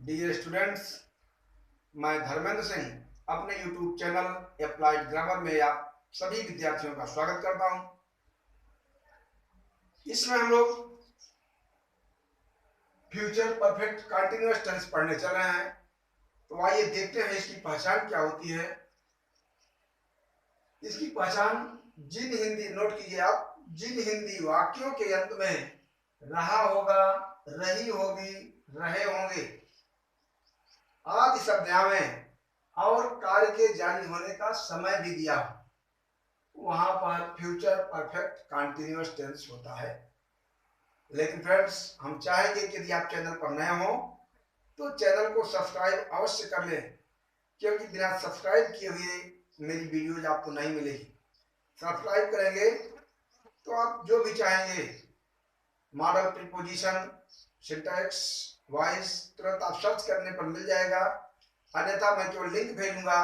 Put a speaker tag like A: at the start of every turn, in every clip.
A: Dear students, मैं धर्मेंद्र सिंह अपने YouTube channel applied grammar में आप सभी विद्यार्थियों का स्वागत करता हूं। इसमें हम लोग फ्यूचर परफेक्ट कंटीन्यूअस टेंस पढ़ने चल रहे हैं। तो आइए देखते हैं इसकी पहचान क्या होती है। इसकी पहचान नोट कीजिए आप, जिन हिंदी वाक्यों के अंत में रहा होगा, रही होगी, रहे होंगे आदि शब्दावली और कार्य के जारी होने का समय भी दिया, वहां पर फ्यूचर परफेक्ट कंटीन्यूअस टेंस होता है। लेकिन फ्रेंड्स, हम चाहेंगे कि यदि आप चैनल पर नए हो तो चैनल को सब्सक्राइब अवश्य कर लें, क्योंकि बिना सब्सक्राइब किए हुए मेरी वीडियोज आपको नहीं मिलेगी। सब्सक्राइब करेंगे तो आप जो भी चाहेंगे, मॉडल, प्रीपोजिशन, सिंटैक्स, वॉइस, तुरंत आप सर्च करने पर मिल जाएगा। अन्यथा मैं केवल लिंक भेजूंगा,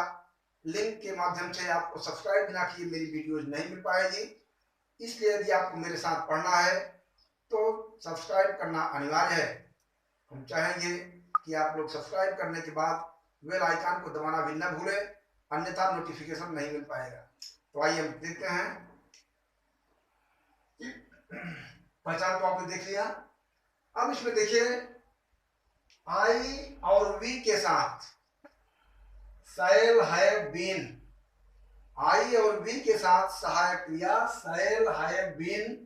A: लिंक के माध्यम से आपको सब्सक्राइब बिना किए मेरी वीडियोज नहीं मिल पाएगी। इसलिए यदि आपको मेरे साथ पढ़ना है तो सब्सक्राइब करना अनिवार्य है। हम चाहेंगे कि आप लोग सब्सक्राइब करने के बाद बेल आइकन को दबाना भी न भूलें, अन्यथा नोटिफिकेशन नहीं मिल पाएगा। तो आइए हम देखते हैं। पहचान तो आपने देख लिया। अब इसमें देखिए, आई और वी के साथ शैल, हैव बीन, आई और वी के साथ सहायक क्रिया शैल, हैव बीन।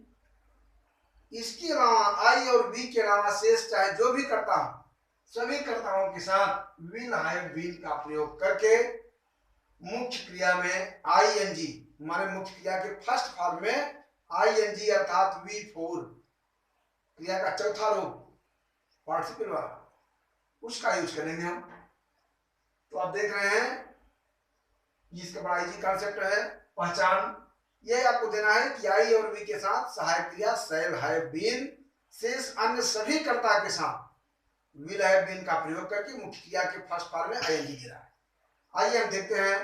A: इसके अलावा आई और वी के अलावा शेष चाहे जो भी करता हूं, सभी कर्ताओं के साथ विल, हैव बीन का प्रयोग करके मुख्य क्रिया में आईएनजी माने मुख्य क्रिया के फर्स्ट फॉर्म में आईएनजी अर्थात वी फोर क्रिया का चौथा रूप पार्टिसिपल वाला, उसका यूज करेंगे हम। तो आप देख रहे हैं, जिसका बड़ा इजी कॉन्सेप्ट है। पहचान ये आपको देना है कि आई और वी के साथ सहायक क्रिया शैल, हैव बीन, शेष अन्य सभी कर्ता के साथ विल, हैव बीन का प्रयोग करके मुख्य क्रिया के फर्स्ट फॉर्म में आईएनजी दे रहा है। आइए हम देखते हैं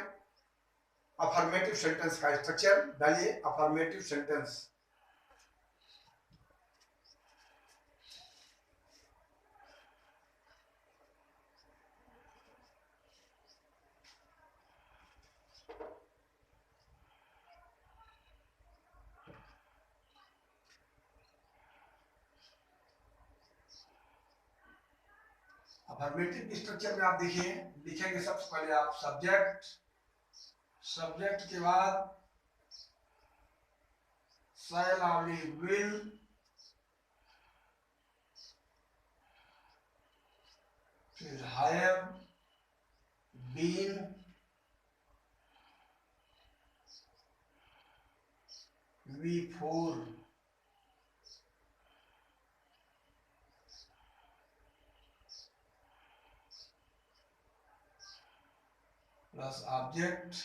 A: अफर्मेटिव सेंटेंस का स्ट्रक्चर। डालिए अफर्मेटिव सेंटेंस। अफर्मेटिव स्ट्रक्चर में आप देखिए, लिखेंगे सबसे पहले आप सब्जेक्ट, सब्जेक्ट के बाद शैल आवली विल, फिर have been, V four, plus object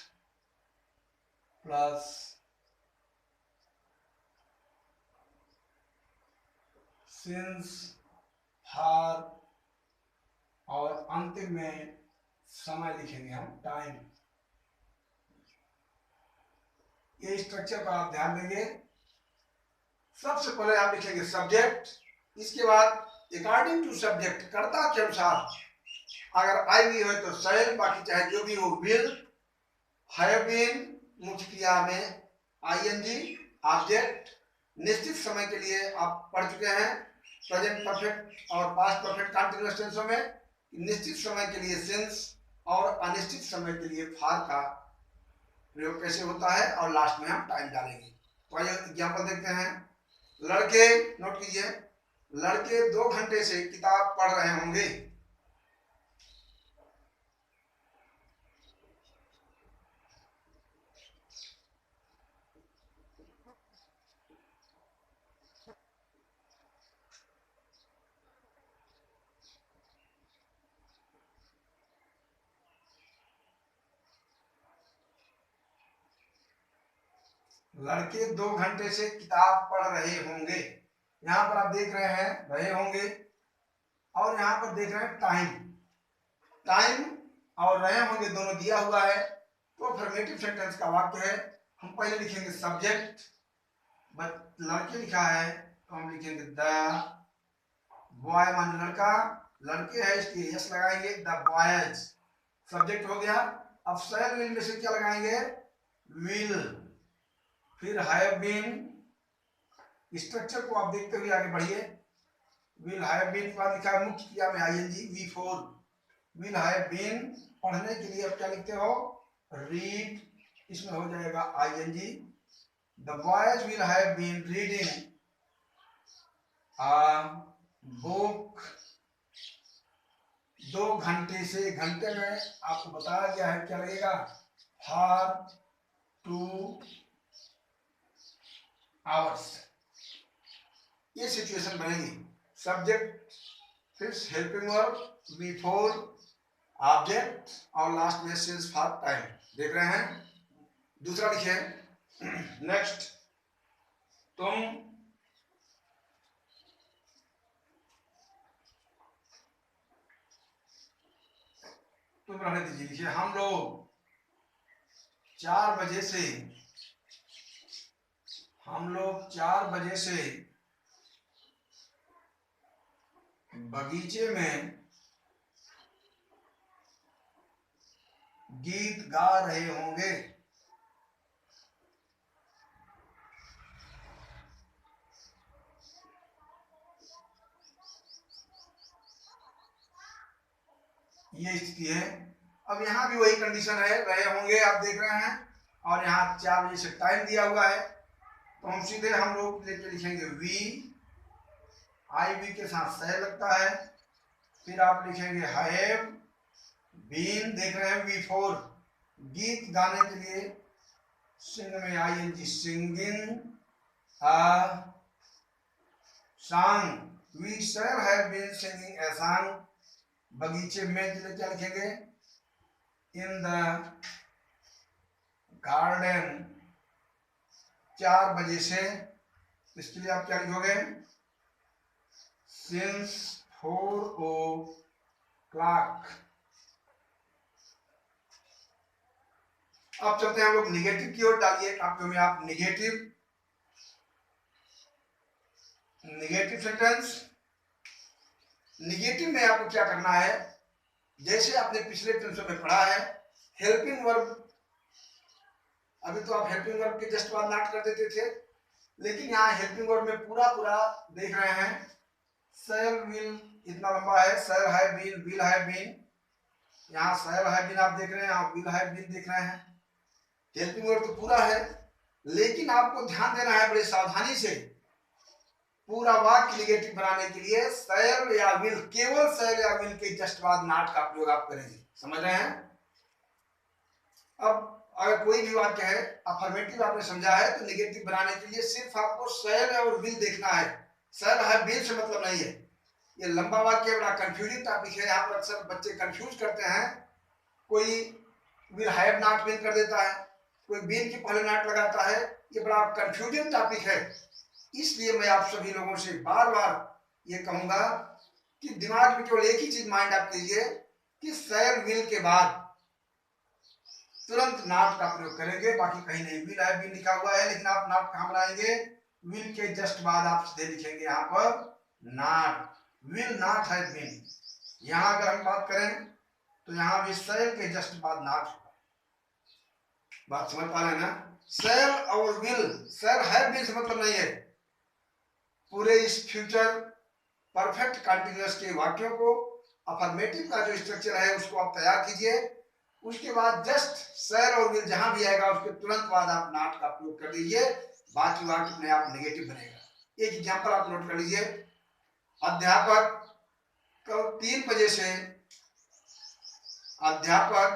A: plus since, for, और अंतिम में समय लिखेंगे हम, टाइम। ये स्ट्रक्चर पर आप ध्यान देंगे। सबसे पहले आप लिखेंगे सब्जेक्ट, इसके बाद अकॉर्डिंग टू सब्जेक्ट कर्ता के अनुसार अगर आई भी हो तो शैल, बाकी चाहे जो भी हो विल, हैव बीन मुख्य क्रिया में आईएनजी, ऑब्जेक्ट निश्चित समय के लिए आप पढ़ चुके हैं प्रेजेंट परफेक्ट और पास्ट परफेक्ट कंटीन्यूअस टेंसों में निश्चित समय के लिए सिंस और अनिश्चित समय के लिए फॉर का प्रयोग कैसे होता है, और लास्ट में हम टाइम डालेंगे। तो आइए एग्जाम्पल देखते हैं। लड़के, नोट कीजिए, लड़के 2 घंटे से किताब पढ़ रहे होंगे। लड़के 2 घंटे से किताब पढ़ रहे होंगे। यहां पर आप देख रहे हैं रहे होंगे, और यहां पर देख रहे हैं टाइम। टाइम और रहे होंगे दोनों दिया हुआ है, तो अफर्मेटिव सेंटेंस का वाक्य है। हम पहले लिखेंगे सब्जेक्ट, लड़के लिखा है तो हम लिखेंगे द बॉय मान लड़का, लड़के हैं इसलिए यस लगाएंगे। द बॉयज सब्जेक्ट हो गया। अब शैल विल में से क्या लगाएंगे? विल। फिर हैव बीन, स्ट्रक्चर को आप देखते हुए आगे बढ़िए। विल हैव बीन के बाद लिखा है मुख्य क्रिया में ING V4। Will have been पढ़ने के लिए अब क्या लिखते हो? रीड, इसमें हो जाएगा I N G. The boys will have been reading a book. 2 घंटे से, घंटे में आपको बताया गया है क्या लगेगा? For 2 hours. ये सिचुएशन बनेगी। सब्जेक्ट, फिर हेल्पिंग वर्ब, V4, ऑब्जेक्ट और लास्ट में सिंस फॉर टाइम। देख रहे हैं? दूसरा लिखिए। नेक्स्ट, तुम रहने दीजिए। लिखिए हम लोग 4 बजे से, हम लोग 4 बजे से बगीचे में गीत गा रहे होंगे। ये स्थिति है। अब यहाँ भी वही कंडीशन है, रहे होंगे आप देख रहे हैं, और यहाँ 4 बजे से टाइम दिया हुआ है, तो हम सीधे हम लोग लेके लिखेंगे वी। आई वी के साथ सह लगता है। फिर आप लिखेंगे हैव बीन, देख रहे हैं V4। गीत गाने के लिए सिंग में I N G singing a song. We shall have been singing a song. बगीचे में के लिए क्या लिखेंगे? In the garden. 4 बजे से, इसके लिए आप क्या लिखोगे? Since 4 o'clock। अब चलते हैं हम लोग निगेटिव की ओर। डालिए कापियों में आप निगेटिव सेंटेंस। निगेटिव में आपको क्या करना है? जैसे आपने पिछले टेंसों में पढ़ा है, हेल्पिंग वर्ब। अभी तो आप हेल्पिंग वर्ब के जस्ट बाद नॉट कर देते थे, लेकिन यहाँ हेल्पिंग वर्ब में पूरा देख रहे हैं। शैल विल इतना लंबा है, shall have been, will have been. यहाँ शैल हैव बीन आप देख रहे हैं, यहाँ विल हैव बीन देख रहे हैं। हेल्पिंग वर्ब तो पूरा है, लेकिन आपको ध्यान देना है बड़े सावधानी से। पूरा वाक्य निगेटिव बनाने के लिए शैल या विल, केवल शैल या विल के जस्ट बाद नॉट का प्रयोग आप करेंगे। समझ रहे हैं? अब अगर कोई भी वाक्य है अफर्मेटिव आपने समझा है, तो निगेटिव बनाने के लिए सिर्फ आपको शैल और विल देखना है। शैल है विल से मतलब नहीं है। ये लंबा वाक्य बड़ा कंफ्यूजिंग टॉपिक है। यहाँ पर अक्सर बच्चे कंफ्यूज करते हैं। कोई विल हैव नॉट बीन कर देता है, कोई बीन के पहले नॉट लगाता है। ये बड़ा कंफ्यूजिंग टॉपिक है। इसलिए मैं आप सभी लोगों से बार बार ये कहूंगा कि दिमाग में केवल एक ही चीज माइंड आप कीजिए कि शैल विल के बाद तुरंत नॉट का प्रयोग करेंगे, बाकी कहीं नहीं। विल हैव बीन लिखा हुआ है, लेकिन आप नॉट कहां बनाएंगे? विल के जस्ट बाद आप सीधे लिखेंगे यहाँ पर not. Will not have been. यहाँ अगर हम बात करें तो यहाँ भी शैल के जस्ट बाद नॉट होगा। बात समझ पा रहे हैं ना? शैल और विल, शैल हैव बीन से मतलब नहीं है। पूरे इस फ्यूचर परफेक्ट कंटिन्यूअस के वाक्यों को, अफर्मेटिव का जो स्ट्रक्चर है उसको आप तैयार कीजिए। उसके बाद जस्ट शैल और विल जहां भी आएगा उसके तुरंत बाद आप नॉट का प्रयोग कर दीजिए। बाकी वाक्य अपने आप नेगेटिव बनेगा। एक एग्जांपल आप नोट कर लीजिए। अध्यापक कल 3 बजे से, अध्यापक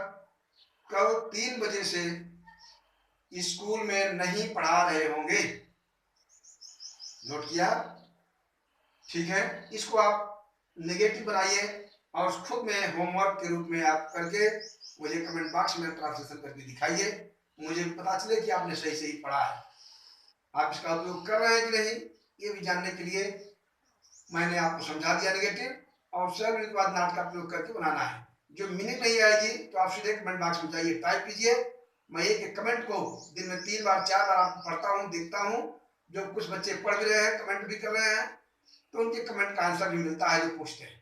A: कल 3 बजे से स्कूल में नहीं पढ़ा रहे होंगे। नोट किया? ठीक है, इसको आप नेगेटिव बनाइए और खुद में होमवर्क के रूप में आप करके मुझे कमेंट बॉक्स में ट्रांसलेशन करके दिखाइए। मुझे पता चले कि आपने सही सही पढ़ा है। आप इसका उपयोग कर रहे हैं कि नहीं, ये भी जानने के लिए मैंने आपको समझा दिया नेगेटिव। और शैल के बाद नॉट का प्रयोग करके बनाना है। जो मीनिंग नहीं आएगी तो आप सीधे कमेंट बॉक्स में जाइए, टाइप कीजिए। मैं एक कमेंट को दिन में 3 बार 4 बार आपको पढ़ता हूँ, देखता हूँ। जो कुछ बच्चे पढ़ भी रहे हैं, कमेंट भी कर रहे हैं, तो उनके कमेंट का आंसर भी मिलता है जो पूछते हैं।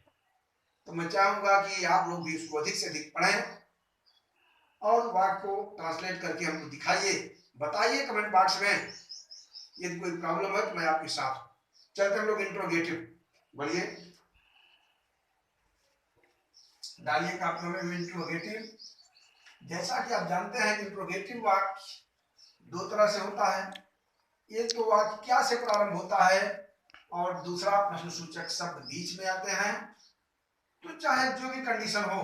A: तो मैं चाहूंगा कि आप लोग भी उसको अधिक से अधिक पढ़ें और वाक्य को ट्रांसलेट करके हमको दिखाइए, बताइए कमेंट बॉक्स में। यदि कोई प्रॉब्लम है तो मैं आपके साथ हूं। चलते हम लोग इंट्रोगेटिव, बोलिए, डालिए कापियों में इंट्रोगेटिव। जैसा कि आप जानते हैं कि इंट्रोगेटिव वाक्य दो तरह से होता है। एक तो वाक्य क्या से प्रारंभ होता है और दूसरा प्रश्नसूचक शब्द बीच में आते हैं। तो चाहे जो भी कंडीशन हो,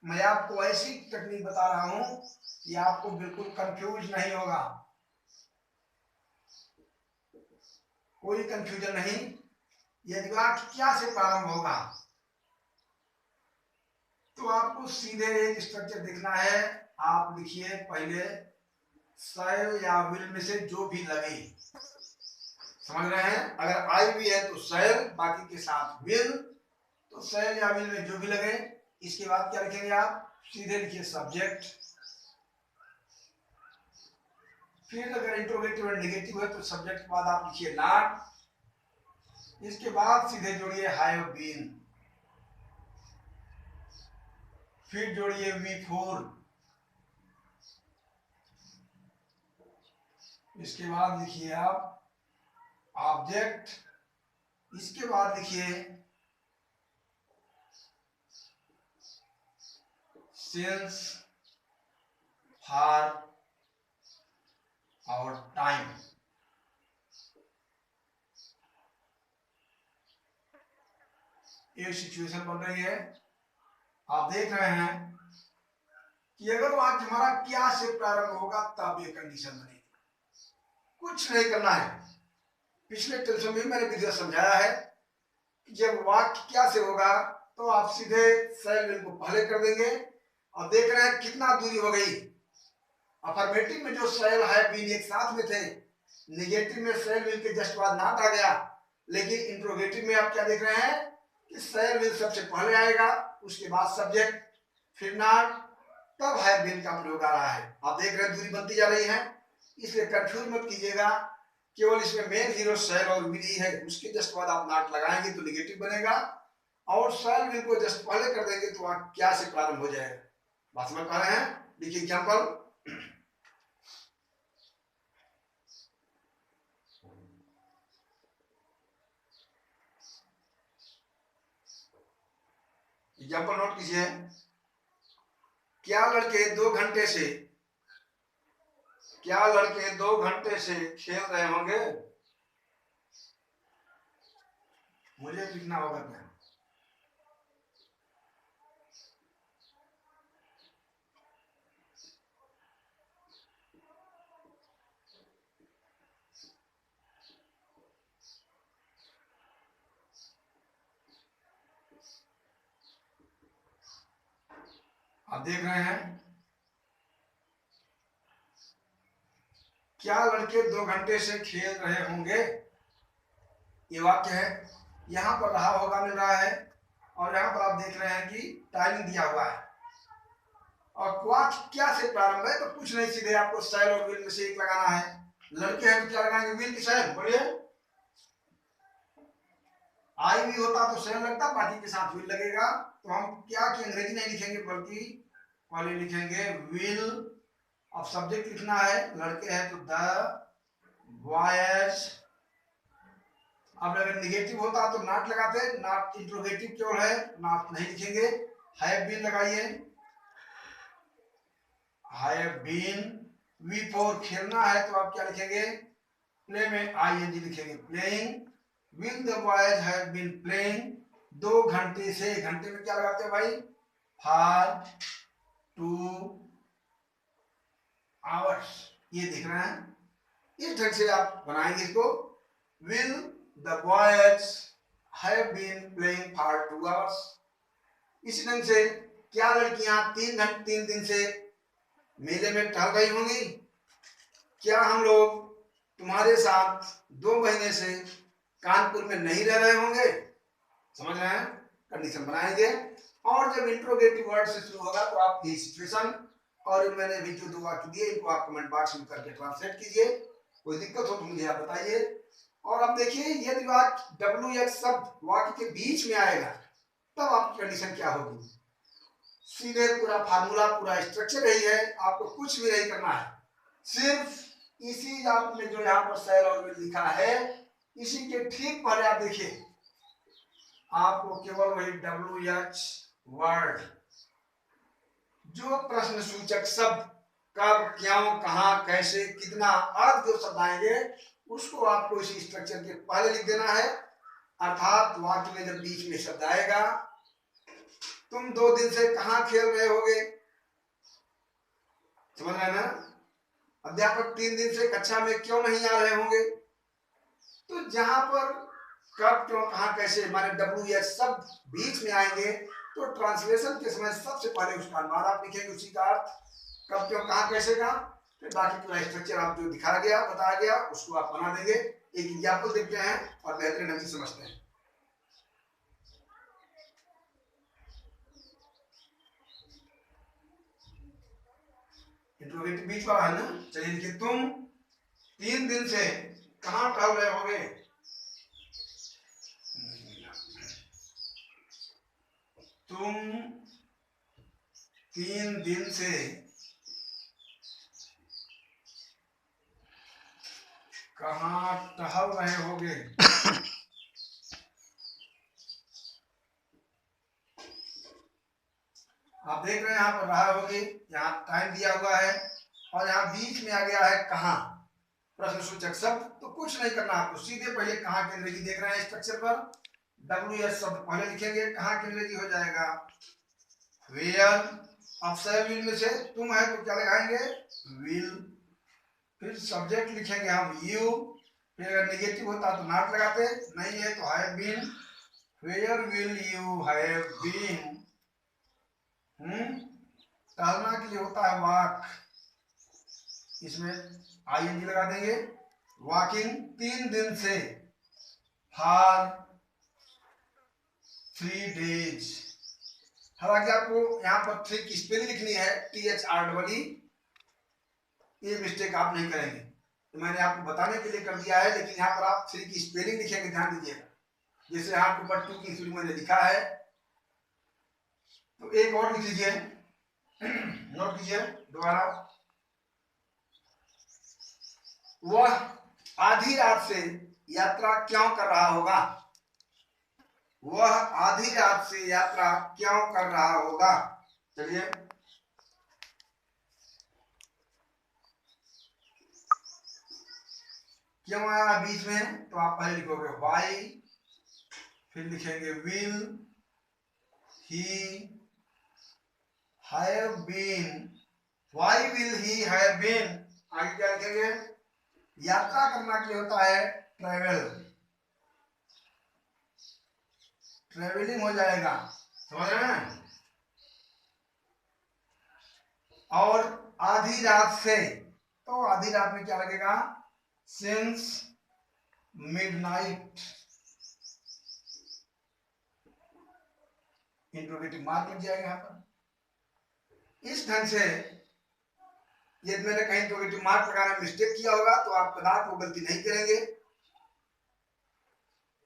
A: मैं आपको ऐसी टेक्निक बता रहा हूं कि आपको बिल्कुल कंफ्यूज नहीं होगा, कोई कंफ्यूजन नहीं। यदि वाक्य क्या से प्रारंभ होगा तो आपको सीधे एक स्ट्रक्चर देखना है। आप लिखिए पहले शैल या विल में से जो भी लगे, समझ रहे हैं। अगर आई भी है तो शैल, बाकी के साथ विल, तो शैल या विल में जो भी लगे। इसके बाद क्या लिखेंगे आप, सीधे लिखिए सब्जेक्ट। फिर अगर इंट्रोगेटिव और नेगेटिव है तो सब्जेक्ट के बाद आप लिखिए नॉट। इसके बाद सीधे जोड़िए हैव बीन, फिर जोड़िए V4, इसके बाद लिखिए आप ऑब्जेक्ट, इसके बाद लिखिए सिंस फॉर और टाइम। एक सिचुएशन बन रही है, आप देख रहे हैं कि अगर वाक्य हमारा क्या से प्रारंभ होगा तब ये कंडीशन बनेगी। कुछ नहीं करना है। पिछले टेंशन में मैंने विधि समझाया है कि जब वाक्य क्या से होगा तो आप सीधे शैल विल को पहले कर देंगे और देख रहे हैं कितना दूरी हो गई। अफर्मेटिव में जो शैल है बीन एक साथ में थे, नेगेटिव में शैल विल के जस्ट बाद नॉट आ गया, लेकिन इंट्रोगेटिव में आप क्या देख रहे हैं कि शैल विल सबसे पहले आएगा, उसके बाद सब्जेक्ट, फिर नॉट, तब है बीन का प्रयोग आ रहा है। आप देख रहे हैं दूरी बनती जा रही है, इसलिए कंफ्यूज मत कीजिएगा। केवल इसमें मेन हीरो शैल और विल ही है, उसके जस्ट बाद आप नॉट लगाएंगे तो नेगेटिव बनेगा, और शैल विल को जस्ट पहले कर देंगे तो वहां क्या से प्रारंभ हो जाएगा। बात समझ पा रहे हैं। देखिए एग्जाम्पल, एग्जाम्पल नोट कीजिए। क्या लड़के 2 घंटे से खेल रहे होंगे। मुझे लिखना होगा क्या, आप देख रहे हैं क्या लड़के 2 घंटे से खेल रहे होंगे, ये वाक्य है। यहां पर रहा होगा मिल रहा है, और यहां पर आप देख रहे हैं कि टाइमिंग दिया हुआ है। और वाक्य क्या से प्रारंभ है तो कुछ नहीं, सीधे आपको शैल और विल में से एक लगाना है। लड़के हैं तो क्या लगाएंगे, विल की शैल, बोलिए। आई भी होता तो शैल लगता, बाकी के साथ विल लगेगा। तो हम क्या कि अंग्रेजी नहीं लिखेंगे बल्कि पहले लिखेंगे विल। अब सब्जेक्ट लिखना है, लड़के हैं तो द बॉयज। अब अगर निगेटिव होता तो नॉट लगाते, नॉट इंट्रोगेटिव केवल है, नॉट नहीं लिखेंगे। हैव बीन लगाइए, हैव बीन। V4 खेलना है तो आप क्या लिखेंगे, प्ले में ING लिखेंगे, playing. Will the boys have been playing. 2 घंटे से, घंटे में क्या लगाते हैं भाई, फॉर 2 आवर्स। ये देख रहे हैं, इस ढंग से आप बनाएंगे इसको। Will the boys have been playing for 2 hours. इसी ढंग से क्या लड़कियां 3 दिन से मेले में टहल रही होंगी। क्या हम लोग तुम्हारे साथ 2 महीने से कानपुर में नहीं रह रहे होंगे। समझ रहे हैं, कंडीशन बनाएंगे। और जब इंट्रोगेटिव वर्ड से शुरू होगा तो आप ये सिचुएशन, और मैंने भी जो 2 वाक्य दिए इनको आप कमेंट बॉक्स में करके ट्रांसलेट कीजिए। कोई दिक्कत हो तो मुझे आप बताइए। और अब देखिए, यदि वाक्य WX शब्द वाक्य के बीच में आएगा तब आपकी कंडीशन क्या होगी। सीधे पूरा फार्मूला, पूरा स्ट्रक्चर यही है, आपको कुछ भी नहीं करना है, सिर्फ इसी आपने जो यहाँ पर सेल और विल लिखा है, इसी के ठीक पहले आप देखिए, आपको केवल वही WH वर्ड, जो प्रश्न सूचक शब्द कब, क्यों, कहां, कैसे, कितना आदि जो शब्द आएंगे उसको आपको इसी स्ट्रक्चर के पहले लिख देना है। अर्थात वाक्य में जब बीच में शब्द आएगा, तुम 2 दिन से कहां खेल रहे होगे, समझ रहे ना, अध्यापक 3 दिन से कक्षा में क्यों नहीं आ रहे होंगे, तो जहां पर कब, क्यों, कहां, कैसे माने WH शब्द बीच में आएंगे तो ट्रांसलेशन के समय सबसे पहले उसका अनुवाद आप लिखेंगे, उसी का अर्थ कब, क्यों, कहां, कैसे का, फिर बाकी पूरा स्ट्रक्चर आप जो दिखाया गया, बताया गया, उसको आप बना देंगे। एक एग्जाम्पल देखते हैं और बेहतरीन ढंग से समझते हैं। इंट्रोगेटिव बीच वाला है ना, चलिए लिखिए, तुम 3 दिन से कहां टहल रहे होगे, तुम 3 दिन से कहां टहल रहे होगे। आप देख रहे हैं यहाँ पर रहा होगी, यहाँ टाइम दिया हुआ है और यहाँ बीच में आ गया है कहां, प्रश्न सूचक शब्द, तो कुछ नहीं करना आपको, सीधे पहले कहां की अंग्रेजी देख रहे हैं स्ट्रक्चर पर, WH शब्द पहले लिखेंगे, कहां की अंग्रेजी हो जाएगा वेयर। अब सेल विल में से तुम है तो क्या लगाएंगे विल, फिर सब्जेक्ट लिखेंगे हम यू, फिर अगर नेगेटिव होता तो नॉट लगाते, नहीं है तो have been, where will you have been. टहलना के लिए होता है वॉक, इसमें ING लगा देंगे, वॉकिंग 3 दिन से, फॉर 3 डेज। हालांकि आपको यहाँ पर 3 की स्पेलिंग लिखनी है THREE, ये मिस्टेक आप नहीं करेंगे, तो मैंने आपको बताने के लिए कर दिया है, लेकिन यहाँ पर आप 3 की स्पेलिंग लिखेंगे, ध्यान दीजिएगा, जैसे यहाँ ऊपर 2 की स्पेलिंग मैंने लिखा है, तो एक और लिख लीजिए, नोट कीजिए दोबारा, वह आधी रात से यात्रा क्यों कर रहा होगा, वह आधी रात से यात्रा क्यों कर रहा होगा। चलिए क्यों आया बीच में, तो आप पहले लिखोगे वाई, फिर लिखेंगे will he have been, why will he have been, आगे क्या लिखेंगे, यात्रा करना के लिए होता है ट्रेवल, ट्रेवलिंग हो जाएगा, समझ रहे हैं। और आधी रात से, तो आधी रात में क्या लगेगा, सिंस मिडनाइट, इंट्रोगेटिव मार्क लग जाएगा यहाँ पर। इस ढंग से यदि मैंने कहीं इंट्रोगेटिव मार्क लगाने में मिस्टेक किया होगा तो आप कदापि वो गलती नहीं करेंगे,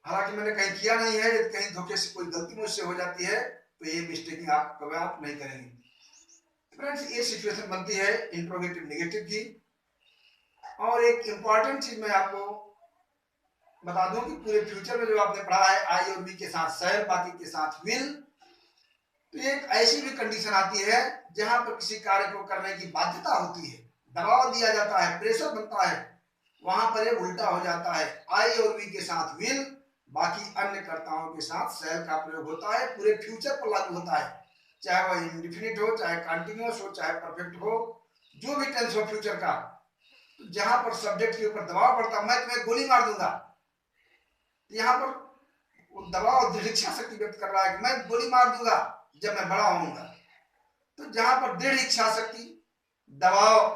A: हालांकि मैंने कहीं किया नहीं है, यदि कहीं धोखे से कोई गलती मुझसे हो जाती है तो ये मिस्टेक आप कभी आप नहीं करेंगे। फ्रेंड्स ये सिचुएशन बनती है इंट्रोगेटिव नेगेटिव की। और एक इंपॉर्टेंट चीज मैं आपको बता दूं कि पूरे फ्यूचर में जो आपने पढ़ा है आई और बी के साथ शैल, बाकी के साथ विल, तो एक ऐसी भी कंडीशन आती है जहां पर किसी कार्य को करने की बाध्यता होती है, दबाव दिया जाता है, प्रेशर बनता है, वहां पर ये उल्टा हो जाता है, आई और बी के साथ विल, बाकी अन्य कर्ताओं के साथ शैल का प्रयोग होता है, पूरे फ्यूचर पर लागू होता है, चाहे वह इंडिफिनिट हो, चाहे कंटिन्यूअस हो, चाहे परफेक्ट हो, जो भी टेंस हो फ्यूचर का, तो जहां पर सब्जेक्ट के ऊपर दबाव पड़ता, मैं तुम्हें गोली मार दूंगा, यहाँ पर वो दबाव दृढ़ इच्छा शक्ति व्यक्त कर रहा है कि मैं गोली मार दूंगा जब मैं बड़ा होऊंगा, तो जहां पर दृढ़ इच्छा शक्ति, दबाव,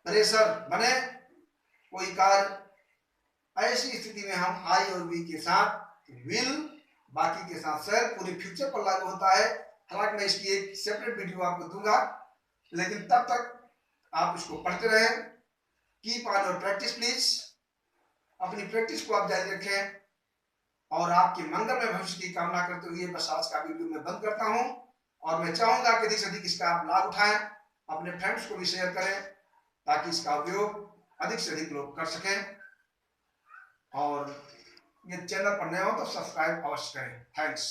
A: प्रेशर बने कोई कार्य, ऐसी स्थिति में हम आई और बी के साथ विल, बाकी के साथ शैल, पूरे फ्यूचर पर लागू होता है। हालांकि मैं इसकी एक सेपरेट वीडियो आपको दूंगा, लेकिन तब तक आप इसको पढ़ते रहें, keep on your practice please, अपनी प्रैक्टिस को आप जारी रखें। और आपके मंगलमय भविष्य की कामना करते हुए बस आज का वीडियो मैं बंद करता हूं। और मैं चाहूंगा कि अधिक से अधिक इसका आप लाभ उठाएं, अपने फ्रेंड्स को भी शेयर करें ताकि इसका उपयोग अधिक से अधिक लोग कर सकें। और ये चैनल पर नए हो तो सब्सक्राइब अवश्य करें। थैंक्स।